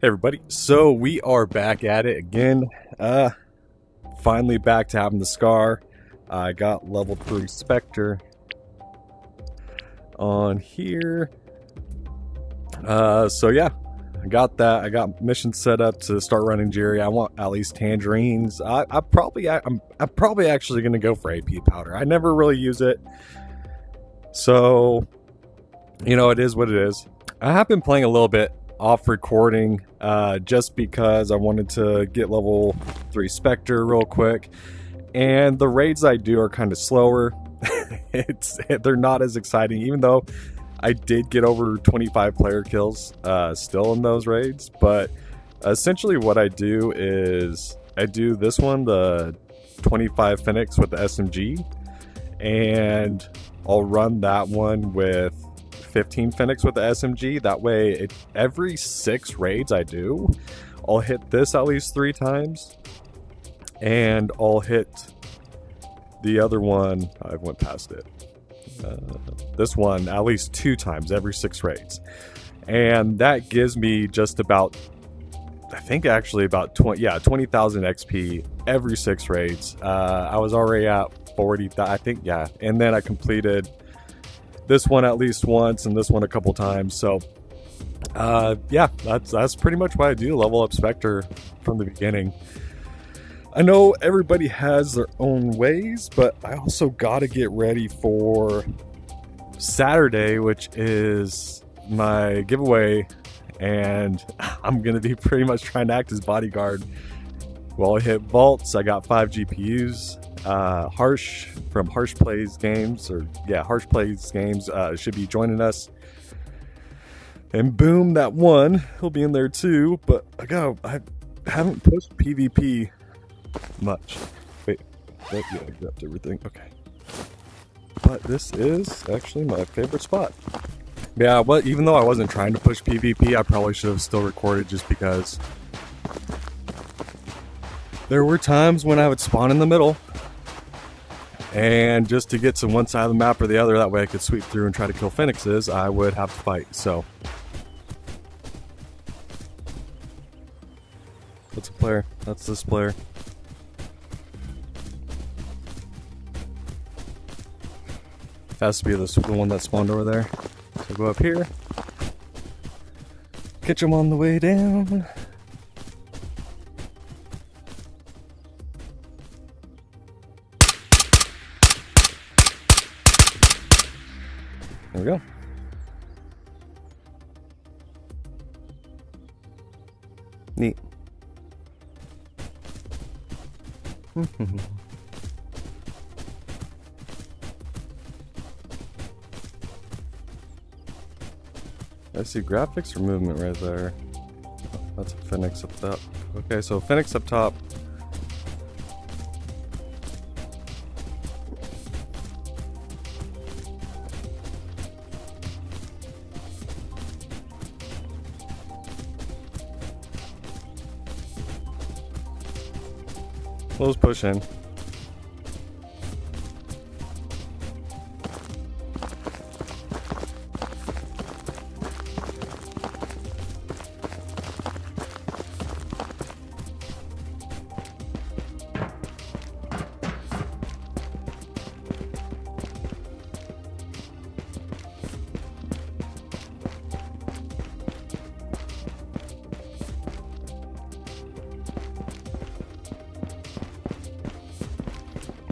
Hey everybody, so we are back at it again. Finally back to having the scar. I got level 3 Spectre on here. So yeah, I got that. I got missions set up to start running Jerry. I want at least tangerines. I'm probably actually gonna go for AP powder. I never really use it, so it is what it is. I have been playing a little bit off recording just because I wanted to get level 3 Spectre real quick, and the raids I do are kind of slower. They're not as exciting, even though I did get over 25 player kills still in those raids. But essentially what I do is I do this one, the 25 Phoenix with the SMG, and I'll run that one with 15 Phoenix with the SMG. That way, every 6 raids I do, I'll hit this at least 3 times, and I'll hit the other one. I went past it. This one at least 2 times every 6 raids, and that gives me just about, I think actually about 20,000 XP every 6 raids. I was already at 40, I think, yeah, and then I completed this one at least once and this one a couple times. So yeah, that's pretty much what I do, level up Spectre from the beginning. I know everybody has their own ways, but I also gotta get ready for Saturday, which is my giveaway, and I'm gonna be pretty much trying to act as bodyguard while I hit vaults. I got 5 GPUs. Harsh from Harsh Plays Games, Harsh Plays Games should be joining us, and boom, that one, he'll be in there too. But I haven't pushed PvP much. Wait, yeah, I grabbed everything. Okay, but this is actually my favorite spot. Yeah, even though I wasn't trying to push PvP, I probably should have still recorded, just because there were times when I would spawn in the middle, and just to get to one side of the map or the other, that way I could sweep through and try to kill Phoenixes, I would have to fight. So that's a player. That's this player. Has to be the one that spawned over there. So go up here, catch him on the way down. There we go. Neat. I see graphics or movement right there. That's a Phoenix up top. Okay, so Phoenix up top. Let's push in.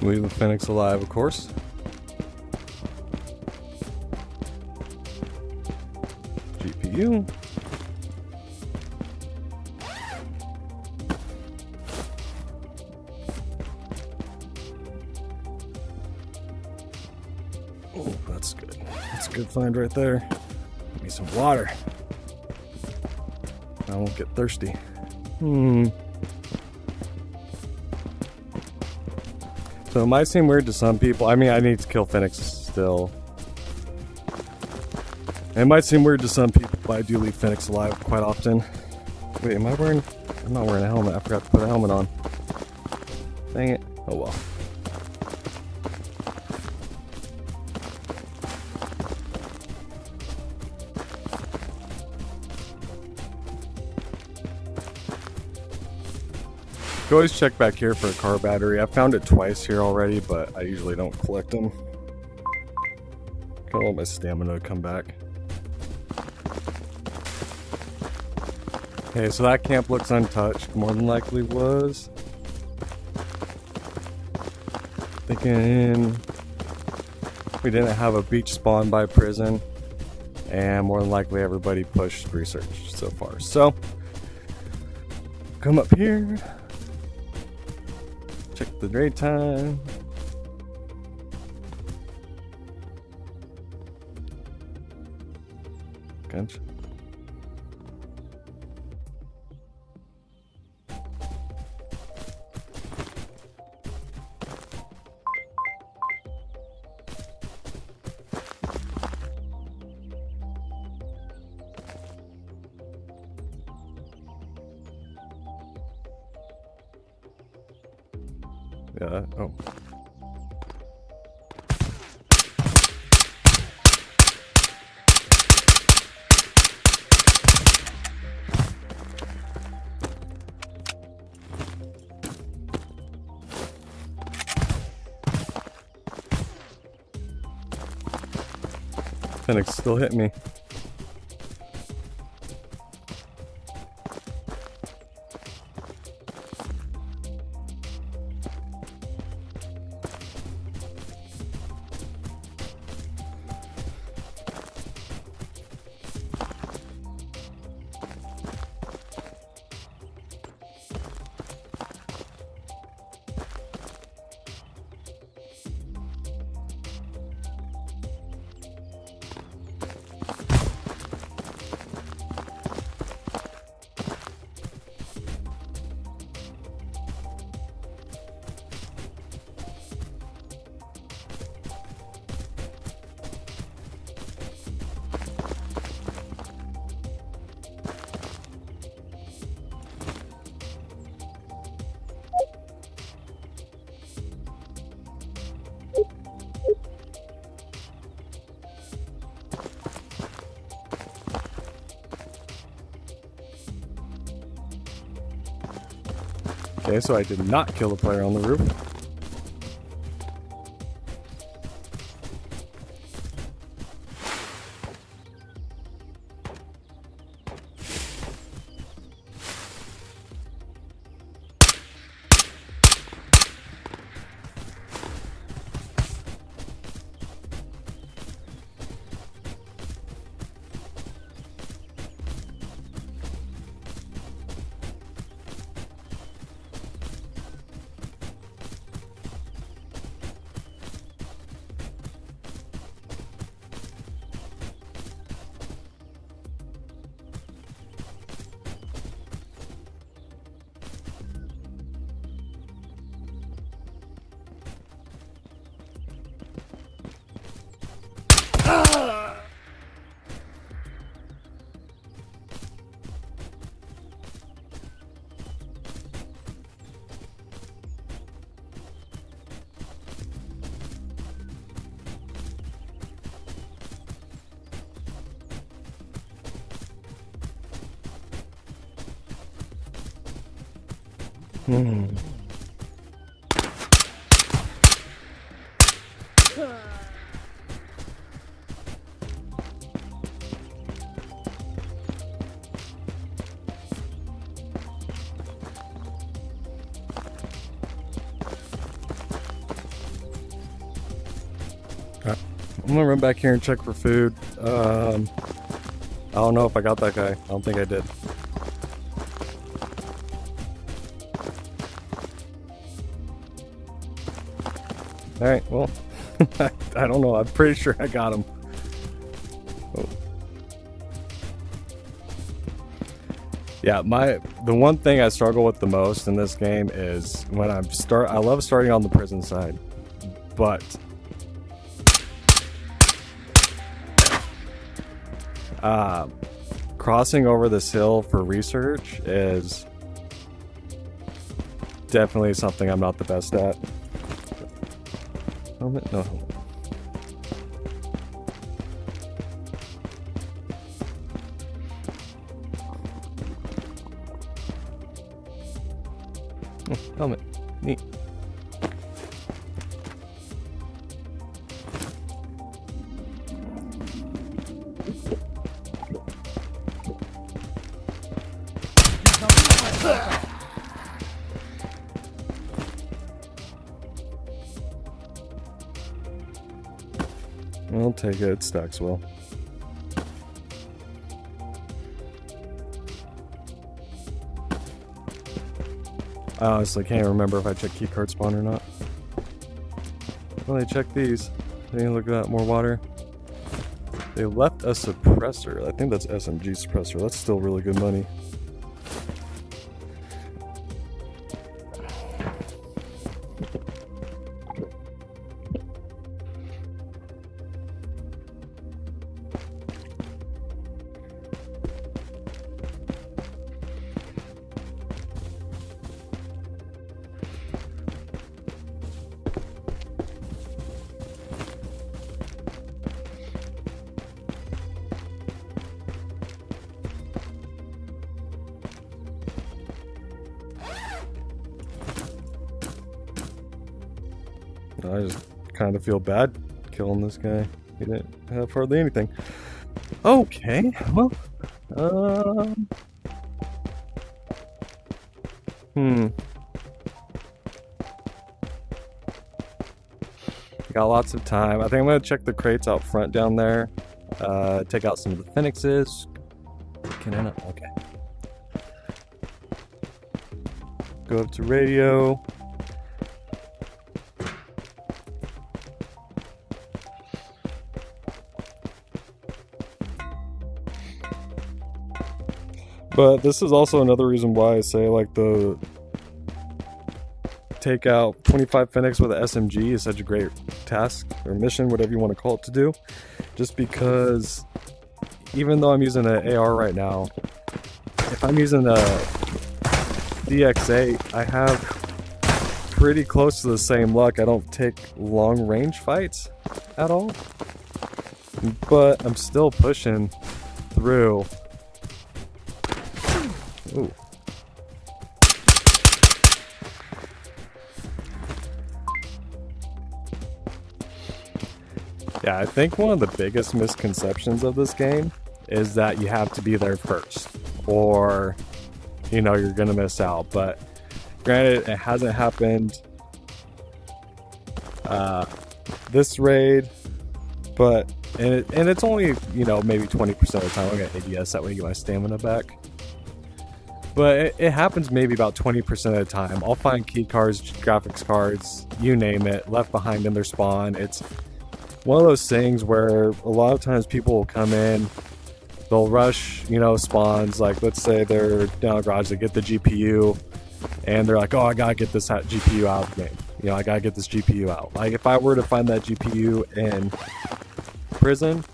Leave the Phoenix alive, of course. GPU. Oh, that's good. That's a good find right there. Give me some water. I won't get thirsty. So it might seem weird to some people. I mean, I need to kill Phoenix still. It might seem weird to some people, but I do leave Phoenix alive quite often. Wait, am I wearing... I'm not wearing a helmet. I forgot to put a helmet on. Dang it. Oh well. can always check back here for a car battery. I found it twice here already, but I usually don't collect them. I want my stamina to come back. Okay, so that camp looks untouched. More than likely was. Thinking we didn't have a beach spawn by prison, and more than likely everybody pushed research so far. So come up here, check the daytime. Gotcha. Yeah, oh. Phoenix still hit me. Okay, so I did not kill the player on the roof. I'm gonna run back here and check for food. I don't know if I got that guy. I don't think I did. Alright, well, I don't know. I'm pretty sure I got him. Oh. Yeah, the one thing I struggle with the most in this game is when I love starting on the prison side, but crossing over this hill for research is definitely something I'm not the best at. Helmet? No helmet. Oh, helmet. Neat. I'll take it. It stacks well. I honestly can't remember if I checked keycard spawn or not. Well, they checked these. Hey, look at that, more water. They left a suppressor. I think that's SMG suppressor. That's still really good money. I just kind of feel bad killing this guy. He didn't have hardly anything. Okay, well, got lots of time. I think I'm gonna check the crates out front down there. Take out some of the Phoenixes. Can I not? Okay. Go up to radio. But this is also another reason why I say, like, the take out 25 Phoenix with an SMG is such a great task or mission, whatever you want to call it, to do. Just because even though I'm using an AR right now, if I'm using a DX8, I have pretty close to the same luck. I don't take long range fights at all, but I'm still pushing through. Ooh. Yeah, I think one of the biggest misconceptions of this game is that you have to be there first, or, you know, you're gonna miss out. But granted, it hasn't happened this raid, but and it's only, you know, maybe 20% of the time. I got ADS, that way I get my stamina back. But it happens maybe about 20% of the time. I'll find key cards, graphics cards, you name it, left behind in their spawn. It's one of those things where a lot of times people will come in, they'll rush, you know, spawns. Like, let's say they're down a garage, they get the GPU, and they're like, oh, I gotta get this GPU out of the game. You know, I gotta get this GPU out. Like, if I were to find that GPU in prison,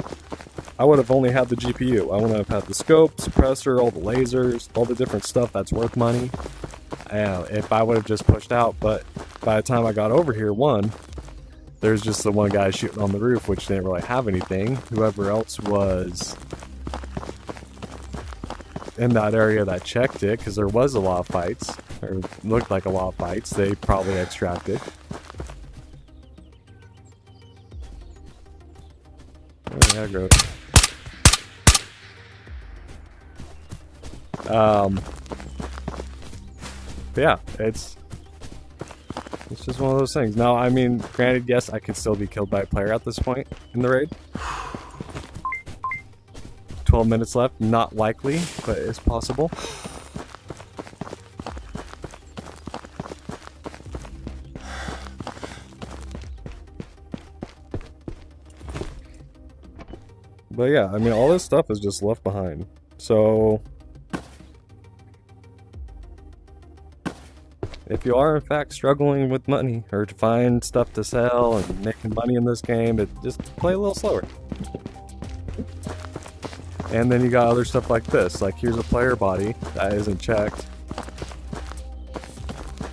I would have only had the GPU. I wouldn't have had the scope, suppressor, all the lasers, all the different stuff that's worth money. If I would have just pushed out. But by the time I got over here, there's just the one guy shooting on the roof, which didn't really have anything. Whoever else was in that area that checked it, because there was a lot of fights, or looked like a lot of fights, they probably extracted. Oh, yeah, gross. But yeah, it's just one of those things. Now, I mean, granted, yes, I could still be killed by a player at this point in the raid. 12 minutes left, not likely, but it's possible. But yeah, I mean, all this stuff is just left behind. So if you are in fact struggling with money or to find stuff to sell and making money in this game, just play a little slower. And then you got other stuff like this. Like, here's a player body that isn't checked.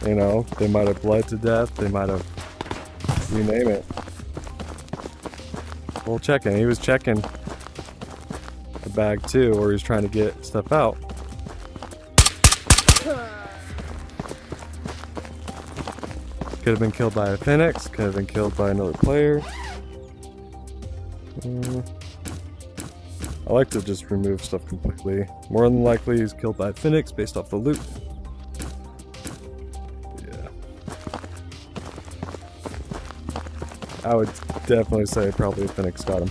You know, they might have bled to death, they might have, you name it. Well, checking. He was checking the bag too, or he was trying to get stuff out. Could have been killed by a Phoenix, could have been killed by another player. I like to just remove stuff completely. More than likely he's killed by a Phoenix based off the loot. Yeah. I would definitely say probably a Phoenix got him.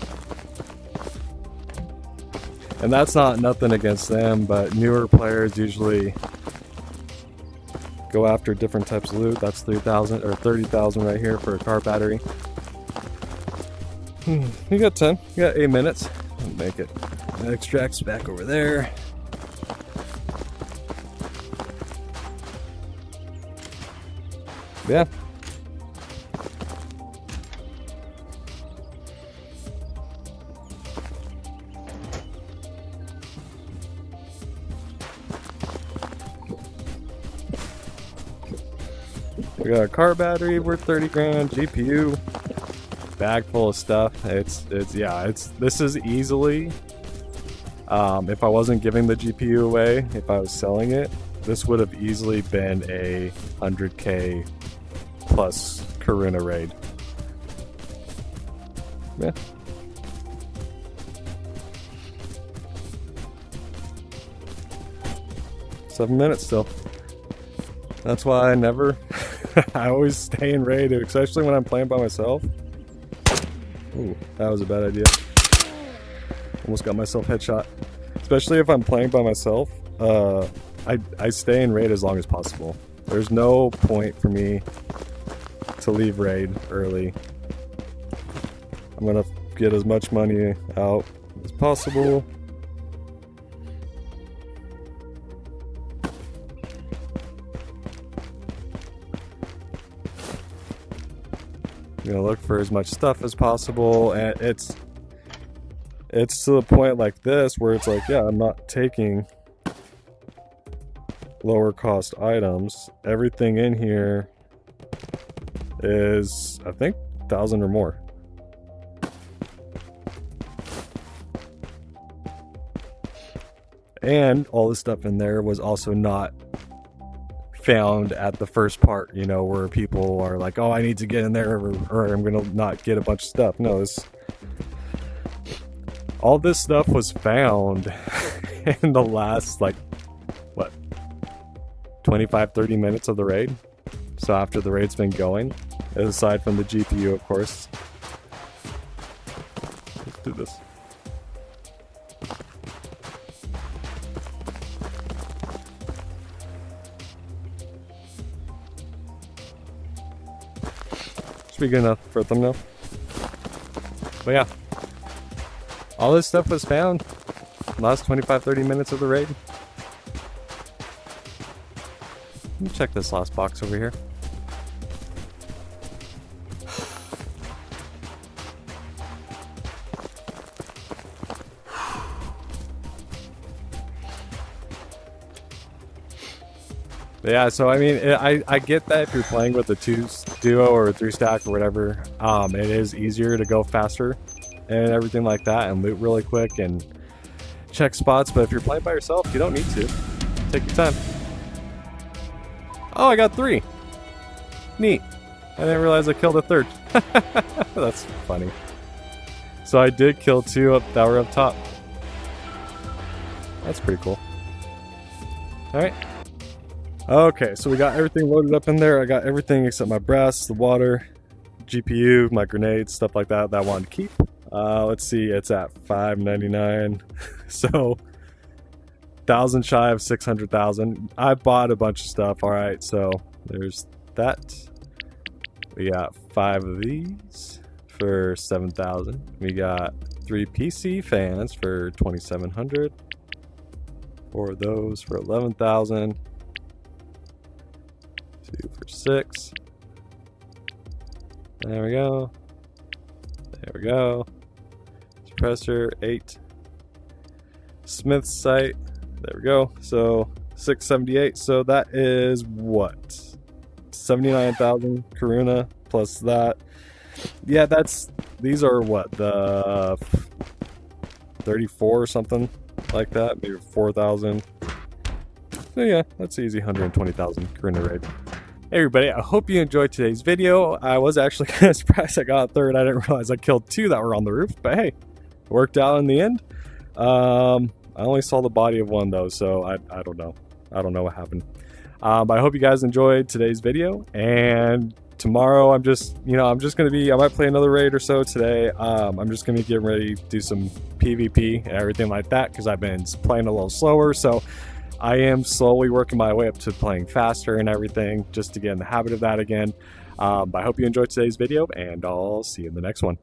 And that's not nothing against them, but newer players usually go after different types of loot. That's 3,000 or 30,000 right here for a car battery. You got 10. You got 8 minutes. Make it. Extracts back over there. Yeah. We got a car battery worth 30 grand, GPU, bag full of stuff. This is easily, if I wasn't giving the GPU away, if I was selling it, this would have easily been a 100k plus Karuna raid. Yeah. Seven minutes still. That's why I never I always stay in raid, especially when I'm playing by myself. Ooh, that was a bad idea. Almost got myself headshot. Especially if I'm playing by myself, I stay in raid as long as possible. There's no point for me to leave raid early. I'm gonna get as much money out as possible. I'm gonna look for as much stuff as possible, and it's to the point like this where it's like, yeah, I'm not taking lower cost items. Everything in here is, I think, 1,000 or more. And all the stuff in there was also not found at the first part, you know, where people are like, oh, I need to get in there or I'm gonna not get a bunch of stuff. No, all this stuff was found in the last, like, what, 25-30 minutes of the raid. So after the raid's been going, aside from the GPU, of course. Let's do this. Be good enough for a thumbnail. But yeah, all this stuff was found last 25-30 minutes of the raid. Let me check this last box over here. Yeah, so I mean, I get that if you're playing with a 2 duo or a 3 stack or whatever, it is easier to go faster and everything like that and loot really quick and check spots. But if you're playing by yourself, you don't need to. Take your time. Oh, I got 3. Neat. I didn't realize I killed a 3rd. That's funny. So I did kill 2 that were up top. That's pretty cool. Alright. Okay, so we got everything loaded up in there. I got everything except my brass, the water, GPU, my grenades, stuff like that I wanted to keep. Let's see, it's at $599. So 1,000 shy of 600,000. I bought a bunch of stuff. All right, so there's that. We got 5 of these for 7,000. We got 3 PC fans for 2,700. 4 of those for 11,000. 2 for 6. There we go. There we go. Suppressor 8. Smith's sight. There we go. So 678. So that is what? 79,000 Karuna plus that. Yeah, these are what, the 34 or something like that. Maybe 4,000. So yeah, that's easy. 120,000 Karuna raid. everybody, I hope you enjoyed today's video. I was actually kind of surprised I got a third. I didn't realize I killed 2 that were on the roof, but hey, it worked out in the end. I only saw the body of 1 though, so I don't know. I don't know what happened. But I hope you guys enjoyed today's video, and tomorrow I'm just gonna be, I might play another raid or so today. I'm just gonna be getting ready to do some PvP and everything like that, because I've been playing a little slower, so I am slowly working my way up to playing faster and everything, just to get in the habit of that again. But I hope you enjoyed today's video, and I'll see you in the next one.